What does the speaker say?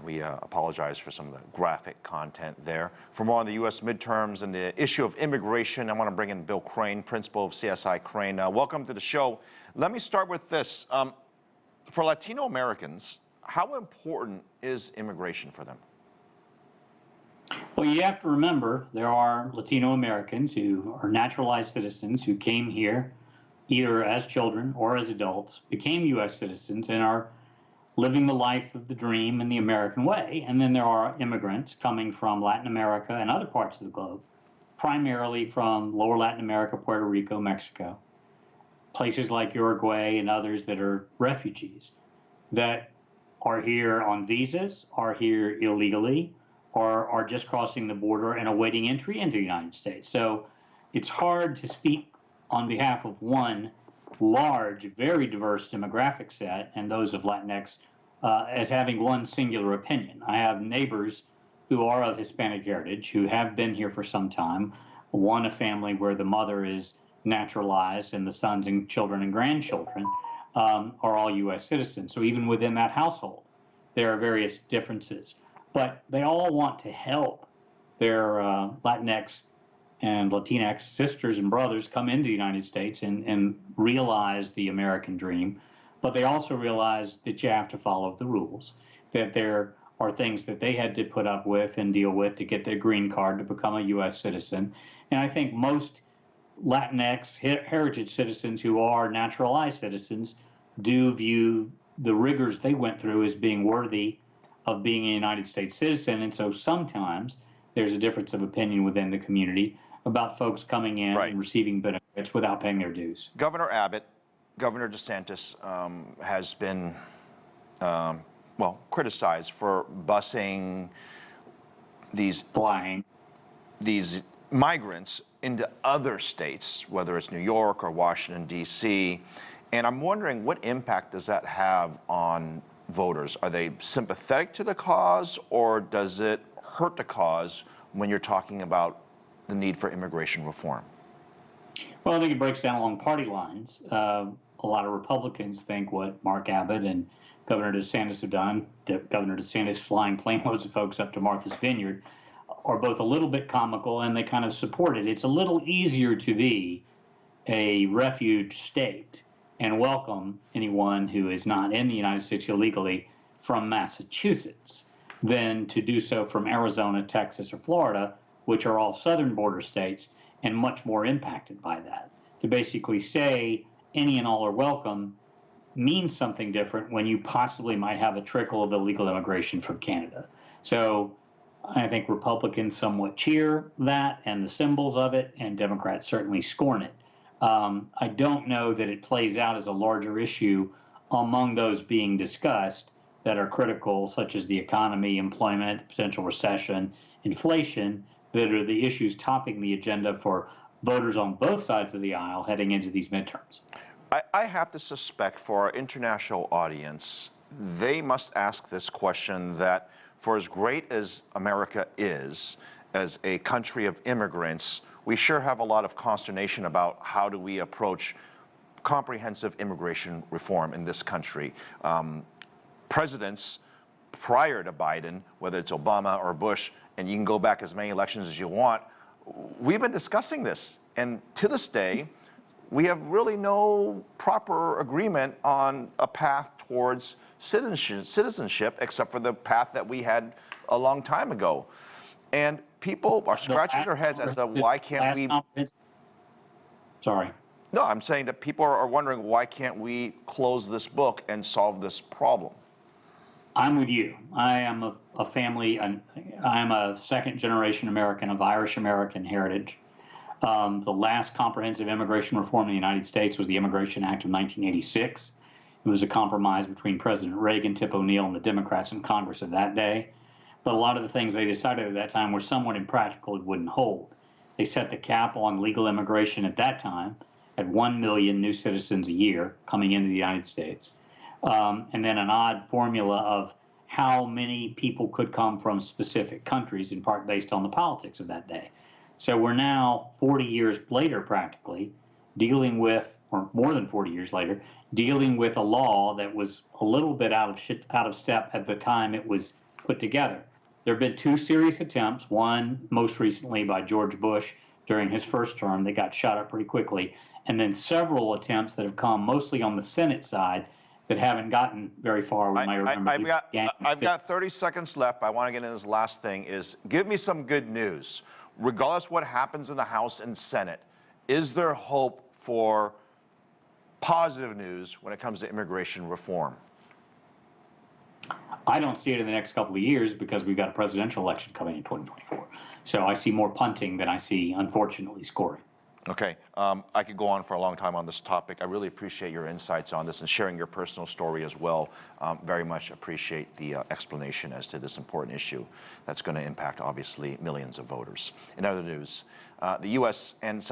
We apologize for some of the graphic content there. For more on the U.S. midterms and the issue of immigration, I want to bring in Bill Crane, principal of CSI Crane. Welcome to the show. Let me start with this. For Latino Americans, how important is immigration for them? Well, you have to remember there are Latino Americans who are naturalized citizens who came here either as children or as adults, became U.S. citizens, and are living the life of the dream in the American way. And then there are immigrants coming from Latin America and other parts of the globe, primarily from lower Latin America, Puerto Rico, Mexico, places like Uruguay and others that are refugees that are here on visas, are here illegally, or are just crossing the border and awaiting entry into the United States. So it's hard to speak on behalf of one large, very diverse demographic set and those of Latinx as having one singular opinion. I have neighbors who are of Hispanic heritage who have been here for some time, one a family where the mother is naturalized and the sons and children and grandchildren are all U.S. citizens. So even within that household, there are various differences. But they all want to help their Latinx and Latinx sisters and brothers come into the United States and realize the American dream. But they also realize that you have to follow the rules, that there are things that they had to put up with and deal with to get their green card to become a U.S. citizen. And I think most Latinx heritage citizens who are naturalized citizens do view the rigors they went through as being worthy of being a United States citizen. And so sometimes there's a difference of opinion within the community about folks coming in and receiving benefits without paying their dues. Governor Abbott, Governor DeSantis has been, well, criticized for busing these migrants into other states, whether it's New York or Washington, D.C. And I'm wondering, what impact does that have on voters? Are they sympathetic to the cause, or does it hurt the cause when you're talking about the need for immigration reform? Well, I think it breaks down along party lines. A lot of Republicans think what Mark Abbott and Governor DeSantis have done, Governor DeSantis flying plane loads of folks up to Martha's Vineyard, are both a little bit comical and they kind of support it. It's a little easier to be a refuge state and welcome anyone who is not in the United States illegally from Massachusetts than to do so from Arizona, Texas, or Florida, which are all southern border states and much more impacted by that. To basically say any and all are welcome means something different when you possibly might have a trickle of illegal immigration from Canada. So I think Republicans somewhat cheer that and the symbols of it, and Democrats certainly scorn it. I don't know that it plays out as a larger issue among those being discussed that are critical, such as the economy, employment, potential recession, inflation, that are the issues topping the agenda for voters on both sides of the aisle heading into these midterms. I have to suspect for our international audience, they must ask this question, that for as great as America is, as a country of immigrants, we sure have a lot of consternation about how do we approach comprehensive immigration reform in this country. Presidents prior to Biden, whether it's Obama or Bush, and you can go back as many elections as you want, we've been discussing this. And to this day, we have really no proper agreement on a path towards citizenship, except for the path that we had a long time ago. And people are scratching their heads as to why can't we... Sorry. No, I'm saying that people are wondering, why can't we close this book and solve this problem? I'm with you. I am a family, I am a second-generation American of Irish-American heritage. The last comprehensive immigration reform in the United States was the Immigration Act of 1986. It was a compromise between President Reagan, Tip O'Neill, and the Democrats in Congress of that day. But a lot of the things they decided at that time were somewhat impractical and wouldn't hold. They set the cap on legal immigration at that time at 1 million new citizens a year coming into the United States. And then an odd formula of how many people could come from specific countries, in part based on the politics of that day. So we're now 40 years later, practically, dealing with, or more than 40 years later, dealing with a law that was a little bit out of step at the time it was put together. There have been two serious attempts, one most recently by George Bush during his first term that got shot up pretty quickly, and then several attempts that have come mostly on the Senate side that haven't gotten very far. I've got 30 seconds left, but I want to get into this last thing is, give me some good news. Regardless what happens in the House and Senate, is there hope for positive news when it comes to immigration reform? I don't see it in the next couple of years because we've got a presidential election coming in 2024. So I see more punting than I see, unfortunately, scoring. Okay, I could go on for a long time on this topic. I really appreciate your insights on this and sharing your personal story as well. Very much appreciate the explanation as to this important issue that's going to impact, obviously, millions of voters. In other news, the U.S. and